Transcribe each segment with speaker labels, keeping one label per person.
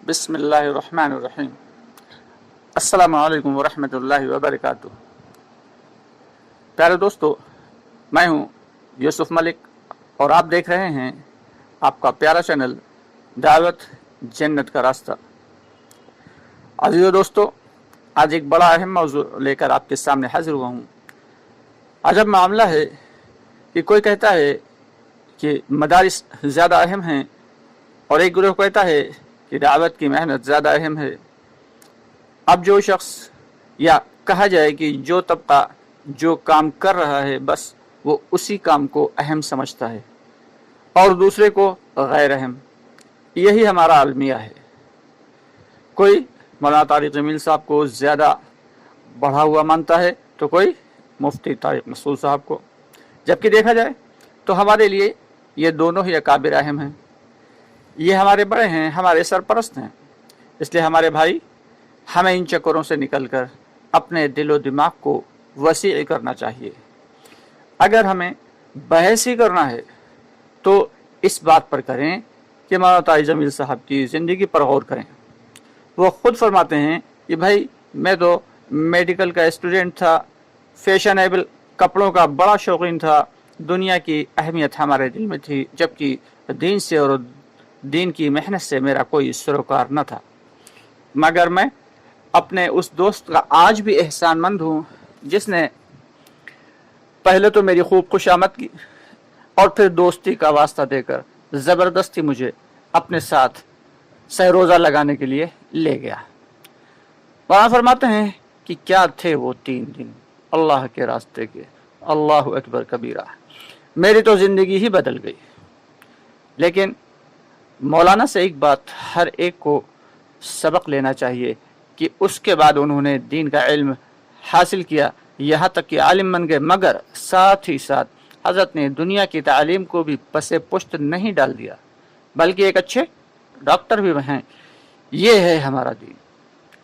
Speaker 1: बिस्मिल्लाहिर्रहमानिर्रहीम। अस्सलामु अलैकुम वरहमतुल्लाहि वबरकातुह। प्यारे दोस्तों, मैं हूं यूसुफ मलिक और आप देख रहे हैं आपका प्यारा चैनल दावत जन्नत का रास्ता। अज़ीज़ो दोस्तों, आज एक बड़ा अहम मौजू लेकर आपके सामने हाजिर हुआ हूं। अजब मामला है कि कोई कहता है कि मदारिस ज़्यादा अहम हैं और एक ग्रुप कहता है कि दावत की मेहनत ज़्यादा अहम है। अब जो शख्स या कहा जाए कि जो तबका जो काम कर रहा है बस वो उसी काम को अहम समझता है और दूसरे को गैर अहम। यही हमारा अलमिया है। कोई मौलाना तारिक जमील साहब को ज़्यादा बढ़ा हुआ मानता है तो कोई मुफ्ती तारिक मसूद साहब को। जबकि देखा जाए तो हमारे लिए ये दोनों ही अकाबिर अहम हैं। ये हमारे बड़े हैं, हमारे सरपरस्त हैं। इसलिए हमारे भाई, हमें इन चक्करों से निकलकर अपने दिलो दिमाग को वसी करना चाहिए। अगर हमें बहस ही करना है तो इस बात पर करें कि मौलाना तारिक जमील साहब की ज़िंदगी पर गौर करें। वो खुद फरमाते हैं कि भाई मैं तो मेडिकल का स्टूडेंट था, फैशनेबल कपड़ों का बड़ा शौकीन था, दुनिया की अहमियत हमारे दिल में थी, जबकि दीन से और दीन की मेहनत से मेरा कोई सरोकार न था। मगर मैं अपने उस दोस्त का आज भी एहसानमंद हूँ जिसने पहले तो मेरी खूब खुशामद की और फिर दोस्ती का वास्ता देकर ज़बरदस्ती मुझे अपने साथ सहरोज़ा लगाने के लिए ले गया। वहाँ फरमाते हैं कि क्या थे वो 3 दिन अल्लाह के रास्ते के, अल्लाहु अकबर कबीरा। मेरी तो ज़िंदगी ही बदल गई। लेकिन मौलाना से एक बात हर एक को सबक लेना चाहिए कि उसके बाद उन्होंने दीन का इल्म हासिल किया, यहाँ तक कि आलिम बन गए, मगर साथ ही साथ हज़रत ने दुनिया की तालीम को भी पसे पुश्त नहीं डाल दिया, बल्कि एक अच्छे डॉक्टर भी हैं। ये है हमारा दीन।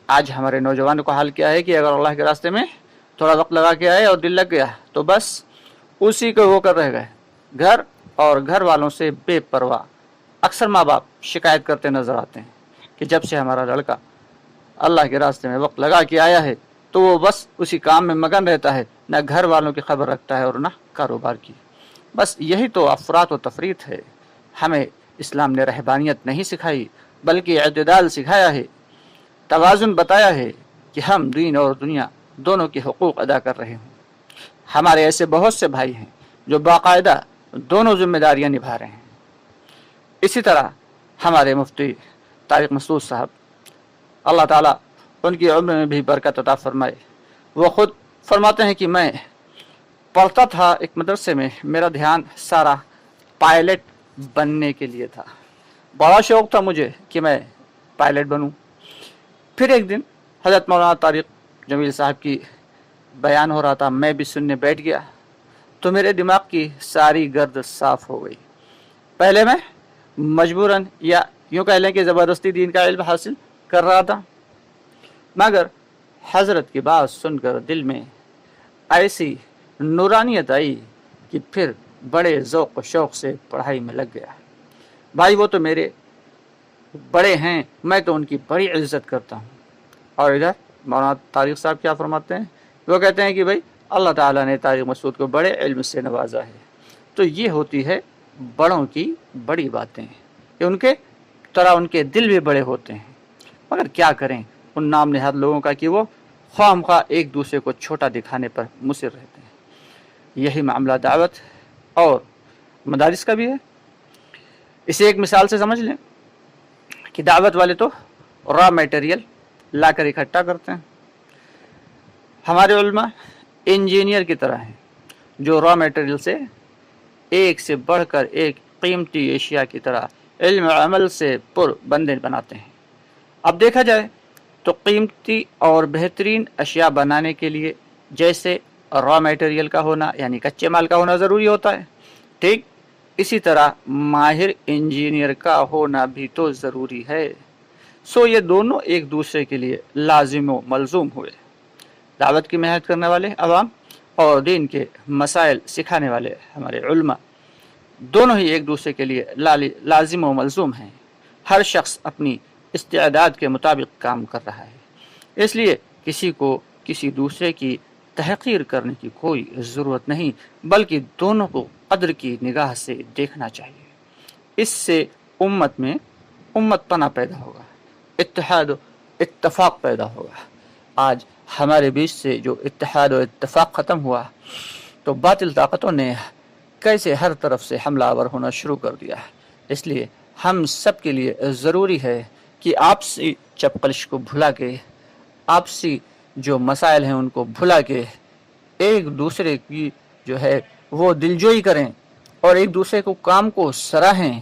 Speaker 1: आज हमारे नौजवानों का हाल क्या है कि अगर अल्लाह के रास्ते में थोड़ा वक्त लगा के आए और दिल लग गया तो बस उसी को वो कर रह गए। घर और घर वालों से बेपरवाह। अक्सर माँ बाप शिकायत करते नज़र आते हैं कि जब से हमारा लड़का अल्लाह के रास्ते में वक्त लगा के आया है तो वो बस उसी काम में मगन रहता है, न घर वालों की खबर रखता है और न कारोबार की। बस यही तो अफरात व तफरीत है। हमें इस्लाम ने रहबानियत नहीं सिखाई बल्कि इत्तिदाल सिखाया है, तवाज़ुन बताया है कि हम दीन और दुनिया दोनों के हुकूक अदा कर रहे हों। हमारे ऐसे बहुत से भाई हैं जो बाकायदा दोनों जिम्मेदारियाँ निभा रहे हैं। इसी तरह हमारे मुफ्ती तारिक मसूद साहब, अल्लाह ताला उनकी उम्र में भी बरकत अता फरमाए। वो खुद फरमाते हैं कि मैं पढ़ता था एक मदरसे में, मेरा ध्यान सारा पायलट बनने के लिए था। बड़ा शौक़ था मुझे कि मैं पायलट बनूं। फिर एक दिन हज़रत मौलाना तारिक जमील साहब की बयान हो रहा था, मैं भी सुनने बैठ गया तो मेरे दिमाग की सारी गर्द साफ़ हो गई। पहले मैं मजबूरन या यूँ कह लें कि ज़बरदस्ती दीन का इल्म हासिल कर रहा था, मगर हज़रत की बात सुनकर दिल में ऐसी नूरानियत आई कि फिर बड़े ज़ौक़ व शौक़ से पढ़ाई में लग गया। भाई वो तो मेरे बड़े हैं, मैं तो उनकी बड़ी इज़्ज़त करता हूँ। और इधर मौलाना तारिक साहब क्या फरमाते हैं? वो कहते हैं कि भाई अल्लाह ताला ने तारिक मसूद को बड़े इल्म से नवाजा है। तो ये होती है बड़ों की बड़ी बातें कि उनके तरह उनके दिल भी बड़े होते हैं। मगर क्या करें उन नाम नहाद लोगों का कि वो ख्वामख्वाह एक दूसरे को छोटा दिखाने पर मुसिर रहते हैं। यही मामला दावत और मदारिस का भी है। इसे एक मिसाल से समझ लें कि दावत वाले तो रॉ मटेरियल लाकर इकट्ठा करते हैं। हमारे उलमा इंजीनियर की तरह हैं जो रॉ मटेरियल से एक से बढ़कर एक कीमती एशिया की तरह इल्म अमल से पुर बंदे बनाते हैं। अब देखा जाए तो कीमती और बेहतरीन अशिया बनाने के लिए जैसे रॉ मटेरियल का होना यानी कच्चे माल का होना ज़रूरी होता है, ठीक इसी तरह माहिर इंजीनियर का होना भी तो ज़रूरी है। सो ये दोनों एक दूसरे के लिए लाजिम व मलजूम हुए। दावत की मेहनत करने वाले अवाम और दीन के मसाइल सिखाने वाले हमारे उलमा दोनों ही एक दूसरे के लिए लाजिम व मलजूम हैं। हर शख्स अपनी استعداد کے مطابق کام کر رہا ہے۔ اس لیے کسی کو کسی دوسرے کی تحقیر کرنے کی کوئی ضرورت نہیں، بلکہ دونوں کو قدر کی نگاہ سے دیکھنا چاہیے۔ اس سے امت میں امت پنا پیدا ہوگا، اتحاد و اتفاق پیدا ہوگا۔ آج ہمارے بیچ سے جو اتحاد و اتفاق ختم ہوا تو باطل طاقتوں نے کیسے ہر طرف سے حملہ آور ہونا شروع کر دیا۔ اس لیے ہم سب کے لیے ضروری ہے کہ آپسی چپقلش کو بھلا کے، آپسی جو مسائل ہیں ان کو بھلا کے ایک دوسرے کی جو ہے وہ دلجوئی کریں اور ایک دوسرے کو کام کو سراہیں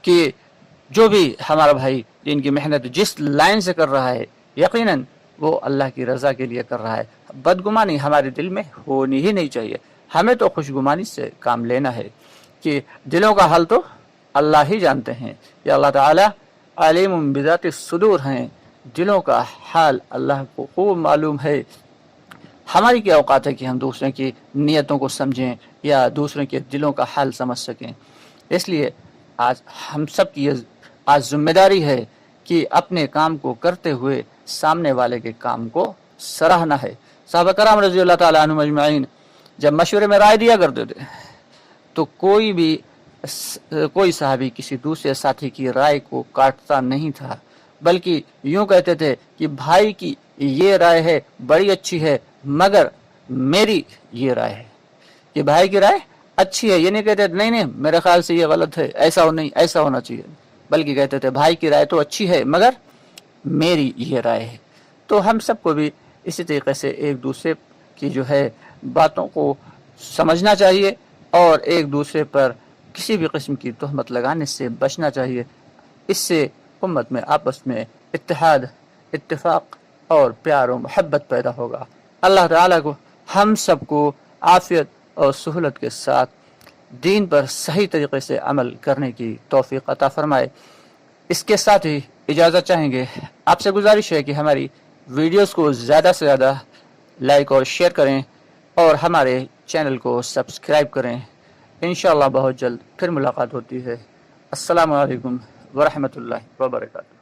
Speaker 1: کہ جو بھی ہمارا بھائی جن کی محنت جس لائن سے کر رہا ہے یقیناً وہ اللہ کی رضا کے لیے کر رہا ہے۔ بدگمانی ہمارے دل میں ہونی ہی نہیں چاہیے۔ ہمیں تو خوشگمانی سے کام لینا ہے کہ دلوں کا حال تو اللہ ہی جانتے ہیں، یا اللہ تعالیٰ علیم بذات الصدور ہیں، دلوں کا حال اللہ کو خوب معلوم ہے۔ ہماری کیا اوقات ہے کہ ہم دوسرے کی نیتوں کو سمجھیں یا دوسرے کے دلوں کا حال سمجھ سکیں۔ اس لیے آج ہم سب کی آج ذمہ داری ہے کہ اپنے کام کو کرتے ہوئے سامنے والے کے کام کو سراہنا ہے۔ صحابہ کرام رضی اللہ تعالیٰ عنہم اجمعین جب مشورے میں رائے دیا کرتے تھے تو کوئی صحابی کسی دوسرے ساتھی کی رائے کو کاٹتا نہیں تھا، بلکہ یوں کہتے تھے کہ بھائی کی یہ رائے ہے بڑی اچھی ہے مگر میری یہ رائے ہے، کہ بھائی کی رائے اچھی ہے، یہ نہیں کہتے نہیں میرے خیال سے یہ غلط ہے، ایسا ہونا چاہیے، بلکہ کہتے تھے بھائی کی رائے تو اچھی ہے مگر میری یہ رائے ہے۔ تو ہم سب کو بھی اسی طریقے سے ایک دوسرے کی جو ہے باتوں کو سمجھنا چاہیے اور ایک دوسرے پر کسی بھی قسم کی تہمت لگانے سے بچنا چاہیے۔ اس سے امت میں آپس میں اتحاد، اتفاق اور پیار و محبت پیدا ہوگا۔ اللہ تعالیٰ کو ہم سب کو عافیت اور سہولت کے ساتھ دین پر صحیح طریقے سے عمل کرنے کی توفیق عطا فرمائے۔ اس کے ساتھ ہی اجازت چاہیں گے، آپ سے گزارش ہے کہ ہماری ویڈیوز کو زیادہ سے زیادہ لائک اور شیئر کریں اور ہمارے چینل کو سبسکرائب کریں۔ انشاءاللہ بہت جلد پھر ملاقات ہوتی ہے۔ السلام علیکم ورحمۃ اللہ وبرکاتہ۔